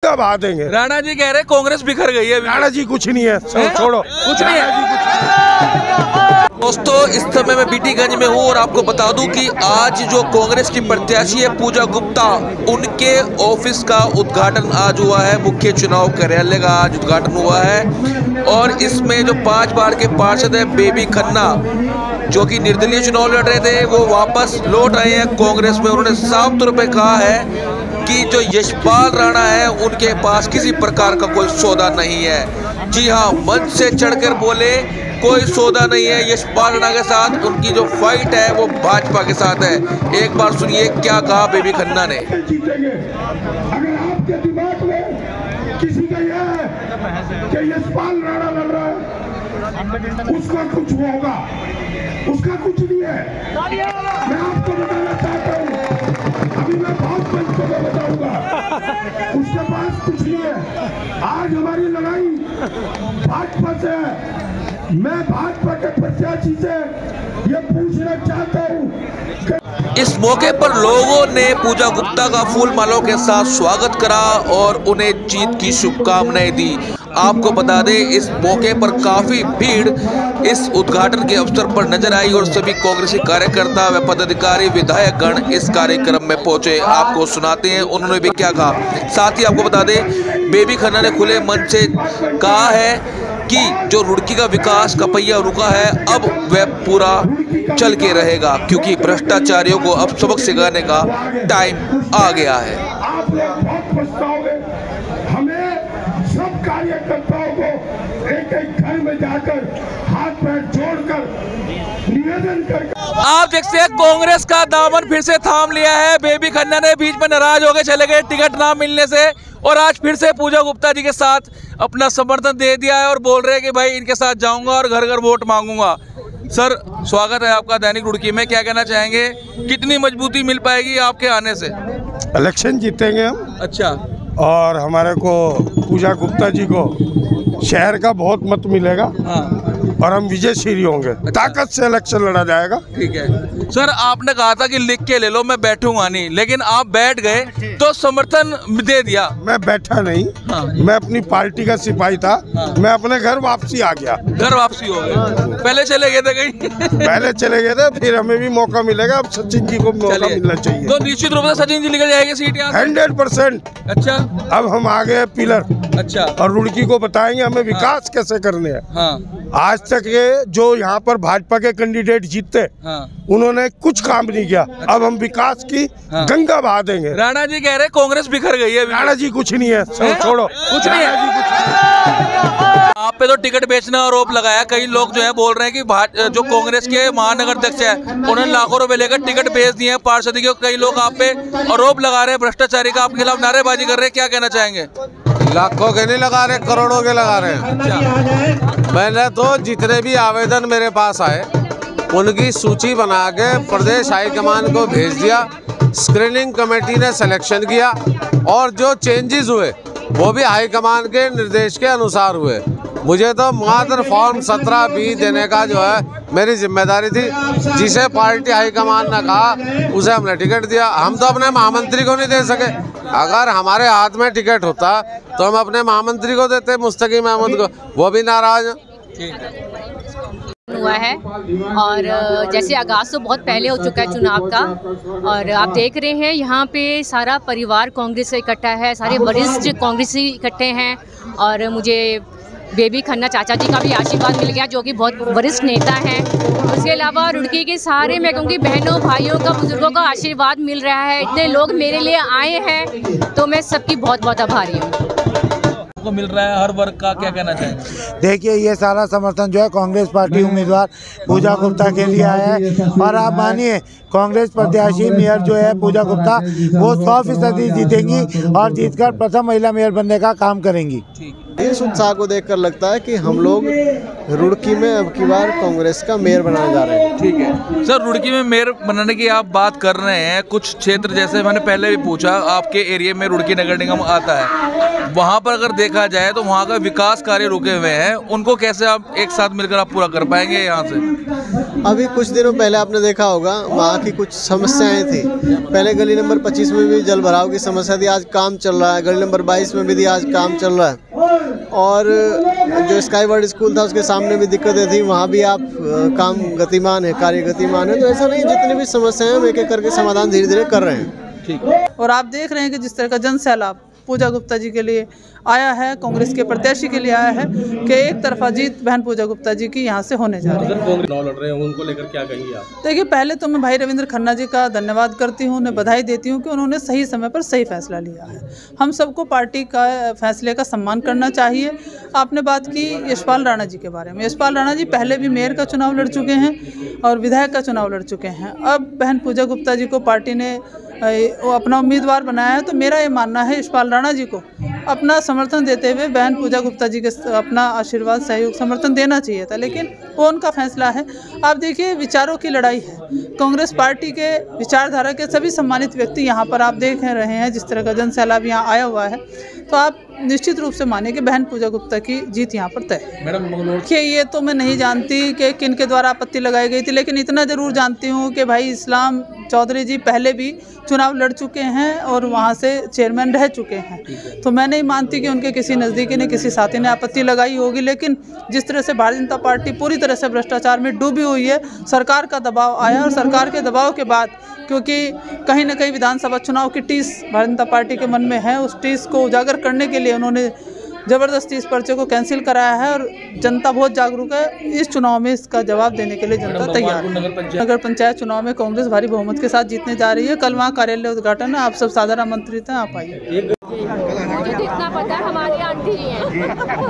गंगा बहा देंगे। राणा जी कह रहे कांग्रेस बिखर गई है। राणा जी कुछ नहीं है, छोड़ो, कुछ नहीं है। दोस्तों इस समय मैं बीटीगंज में हूँ और आपको बता दूं कि आज जो कांग्रेस की प्रत्याशी है पूजा गुप्ता, उनके ऑफिस का उद्घाटन आज हुआ है। मुख्य चुनाव कार्यालय का आज उद्घाटन हुआ है और इसमें जो 5 बार के पार्षद है बेबी खन्ना, जो कि निर्दलीय चुनाव लड़ रहे थे, वो वापस लौट आए हैं कांग्रेस में। उन्होंने साफ तौर पे कहा है कि जो यशपाल राणा है उनके पास किसी प्रकार का कोई सौदा नहीं है। जी हाँ, मंच से चढ़कर बोले कोई सौदा नहीं है यशपाल राणा के साथ, उनकी जो फाइट है वो भाजपा के साथ है। एक बार सुनिए क्या कहा बेबी खन्ना ने। अगर आपके दिमाग में किसी का यह है कि यशपाल राणा लड़ रहा है, उसका कुछ होगा, उसका कुछ नहीं है। मैं आपको बताना चाहता हूँ, अभी मैं बहुत मंच को बताऊंगा, उसके पास कुछ नहीं है। आज हमारी लड़ाई भाजपा से है। मैं भाजपा के प्रत्याशी से ये पूछना चाहता हूँ। इस मौके पर लोगों ने पूजा गुप्ता का फूल मालों के साथ स्वागत करा और उन्हें जीत की शुभकामनाएं दी। आपको बता दें इस मौके पर काफी भीड़ इस उद्घाटन के अवसर पर नजर आई और सभी कांग्रेसी कार्यकर्ता व पदाधिकारी विधायक गण इस कार्यक्रम में पहुंचे। आपको सुनाते हैं उन्होंने भी क्या कहा। साथ ही आपको बता दें बेबी खन्ना ने खुले मन से कहा है कि जो रुड़की का विकास का पहिया रुका है अब वह पूरा चल के रहेगा, क्योंकि भ्रष्टाचारियों को अब सबक सिखाने का टाइम आ गया है। आप लोग बहुत पछताओगे। हमें सब कार्यकर्ताओं को एक घर में जाकर हाथ पैर जोड़कर निवेदन कर। आप देखते हैं कांग्रेस का दामन फिर से थाम लिया है। बेबी खन्ना ने बीच में नाराज होकर चले गए टिकट ना मिलने से, और आज फिर से पूजा गुप्ता जी के साथ अपना समर्थन दे दिया है और बोल रहे हैं कि भाई इनके साथ जाऊंगा और घर घर वोट मांगूंगा। सर स्वागत है आपका दैनिक रुड़की में, क्या कहना चाहेंगे, कितनी मजबूती मिल पाएगी आपके आने से? इलेक्शन जीतेंगे हम। अच्छा। और हमारे को पूजा गुप्ता जी को शहर का बहुत मत मिलेगा। हाँ। और हम विजयश्री होंगे। अच्छा। ताकत से इलेक्शन लड़ा जाएगा। ठीक है सर, आपने कहा था कि लिख के ले लो, मैं बैठूंगा नहीं, लेकिन आप बैठ गए तो समर्थन दे दिया। मैं बैठा नहीं। हाँ। मैं अपनी पार्टी का सिपाही था। हाँ। मैं अपने घर वापसी आ गया। घर वापसी हो गए? पहले चले गए थे कहीं? पहले चले गए थे, फिर हमें भी मौका मिलेगा। अब सचिन जी को मौका मिलना चाहिए। तो निश्चित रूप से सचिन जी निकल जाएंगे सीट यहाँ 100%। अच्छा। अब हम आ गए पिलर। अच्छा। और रुड़की को बताएंगे हमें विकास कैसे करने हैं। हाँ। आज तक ये जो यहाँ पर भाजपा के कैंडिडेट जीतते, हाँ। उन्होंने कुछ काम नहीं किया। अब हम विकास की गंगा बहा देंगे। राणा जी कह रहे कांग्रेस बिखर गई है। राणा जी कुछ नहीं है, छोड़ो, कुछ नहीं है। आप पे तो टिकट बेचना आरोप लगाया। कई लोग जो है बोल रहे हैं कि जो कांग्रेस के महानगर अध्यक्ष है उन्होंने लाखों रुपए लेकर टिकट बेच दिए हैं पार्षद के। कई लोग आप पे आरोप लगा रहे हैं भ्रष्टाचारी का, आपके खिलाफ नारेबाजी कर रहे हैं, क्या कहना चाहेंगे? लाखों के नहीं लगा रहे, करोड़ों के लगा रहे हैं। अच्छा। मैंने तो जितने भी आवेदन मेरे पास आए उनकी सूची बना के प्रदेश हाईकमान को भेज दिया। स्क्रीनिंग कमेटी ने सिलेक्शन किया और जो चेंजेस हुए वो भी हाईकमान के निर्देश के अनुसार हुए। मुझे तो मात्र फॉर्म 17B देने का जो है मेरी जिम्मेदारी थी। जिसे पार्टी हाईकमान ने कहा उसे हमने टिकट दिया। हम तो अपने महामंत्री को नहीं दे सके। अगर हमारे हाथ में टिकट होता तो हम अपने महामंत्री को देते, मुस्तकीम अहमद को। वो भी नाराज हुआ है और जैसे आगाज़ तो बहुत पहले हो चुका है चुनाव का, और आप देख रहे हैं यहाँ पे सारा परिवार कांग्रेस से इकट्ठा है, सारे वरिष्ठ कांग्रेसी इकट्ठे हैं। और मुझे बेबी खन्ना चाचा जी का भी आशीर्वाद मिल गया, जो कि बहुत वरिष्ठ नेता हैं। उसके अलावा रुड़की के सारे मैं कहूँगी बहनों भाइयों का, बुजुर्गों का आशीर्वाद मिल रहा है। इतने लोग मेरे लिए आए हैं तो मैं सबकी बहुत बहुत आभारी हूँ। को मिल रहा है हर वर्ग का, क्या कहना चाहेंगे? देखिए ये सारा समर्थन जो है कांग्रेस पार्टी उम्मीदवार पूजा गुप्ता के लिए आया है। और आप मानिए कांग्रेस प्रत्याशी मेयर जो है पूजा गुप्ता, वो 100% जीतेंगी और जीतकर प्रथम महिला मेयर बनने का काम करेंगी। इस उत्साह को देखकर लगता है कि हम लोग रुड़की में अब की बार कांग्रेस का मेयर बनाने जा रहे हैं। ठीक है सर, रुड़की में मेयर बनाने की आप बात कर रहे हैं। कुछ क्षेत्र जैसे मैंने पहले भी पूछा, आपके एरिया में रुड़की नगर निगम आता है, वहाँ पर अगर देखा जाए तो वहाँ का विकास कार्य रुके हुए हैं, उनको कैसे आप एक साथ मिलकर आप पूरा कर पाएंगे यहाँ से? अभी कुछ दिनों पहले आपने देखा होगा वहाँ की कुछ समस्याएं थी। पहले गली नंबर 25 में भी जल भराव की समस्या थी, आज काम चल रहा है। गली नंबर 22 में भी आज काम चल रहा है। और जो स्काईवर्ड स्कूल था उसके सामने भी दिक्कतें थी, वहाँ भी आप काम गतिमान है, कार्य गतिमान है। तो ऐसा नहीं, जितनी भी समस्याएं हम एक एक करके समाधान धीरे धीरे कर रहे हैं। ठीक। और आप देख रहे हैं कि जिस तरह का जन सैलाब पूजा गुप्ता जी के लिए आया है, कांग्रेस के प्रत्याशी के लिए आया है कि एक तरफा जीत बहन पूजा गुप्ता जी की यहाँ से होने जा रही है। चुनाव लड़ रहे हैं, उनको लेकर क्या कहेंगे आप? देखिए, पहले तो मैं भाई रविंद्र खन्ना जी का धन्यवाद करती हूँ, उन्हें बधाई देती हूँ कि उन्होंने सही समय पर सही फैसला लिया है। हम सबको पार्टी का फैसले का सम्मान करना चाहिए। आपने बात की यशपाल राणा जी के बारे में। यशपाल राणा जी पहले भी मेयर का चुनाव लड़ चुके हैं और विधायक का चुनाव लड़ चुके हैं। अब बहन पूजा गुप्ता जी को पार्टी ने अपना उम्मीदवार बनाया है, तो मेरा ये मानना है यशपाल राणा जी को अपना समर्थन देते हुए बहन पूजा गुप्ता जी के अपना आशीर्वाद, सहयोग, समर्थन देना चाहिए था, लेकिन वो उनका फैसला है। आप देखिए, विचारों की लड़ाई है। कांग्रेस पार्टी के विचारधारा के सभी सम्मानित व्यक्ति यहाँ पर आप देख रहे हैं, जिस तरह का जन सैलाब यहाँ आया हुआ है, तो आप निश्चित रूप से मानिए कि बहन पूजा गुप्ता की जीत यहाँ पर तय है। मैडम, देखिए, ये तो मैं नहीं जानती कि किन के द्वारा आपत्ति लगाई गई थी, लेकिन इतना ज़रूर जानती हूँ कि भाई इस्लाम चौधरी जी पहले भी चुनाव लड़ चुके हैं और वहाँ से चेयरमैन रह चुके हैं। तो मैं नहीं मानती कि उनके किसी नज़दीकी ने, किसी साथी ने आपत्ति लगाई होगी। लेकिन जिस तरह से भारतीय जनता पार्टी पूरी तरह से भ्रष्टाचार में डूबी हुई है, सरकार का दबाव आया और सरकार के दबाव के बाद, क्योंकि कहीं ना कहीं विधानसभा चुनाव की टीस भारतीय जनता पार्टी के मन में है, उस टीस को उजागर करने के लिए उन्होंने ज़बरदस्ती इस पर्चे को कैंसिल कराया है। और जनता बहुत जागरूक है, इस चुनाव में इसका जवाब देने के लिए जनता तैयार है। नगर पंचायत चुनाव में कांग्रेस भारी बहुमत के साथ जीतने जा रही है। कल वहाँ कार्यालय उद्घाटन है, आप सब साधारण आमंत्रित हैं, आप आइए। मुझे तो इतना पता है, हमारी आंटी हैं।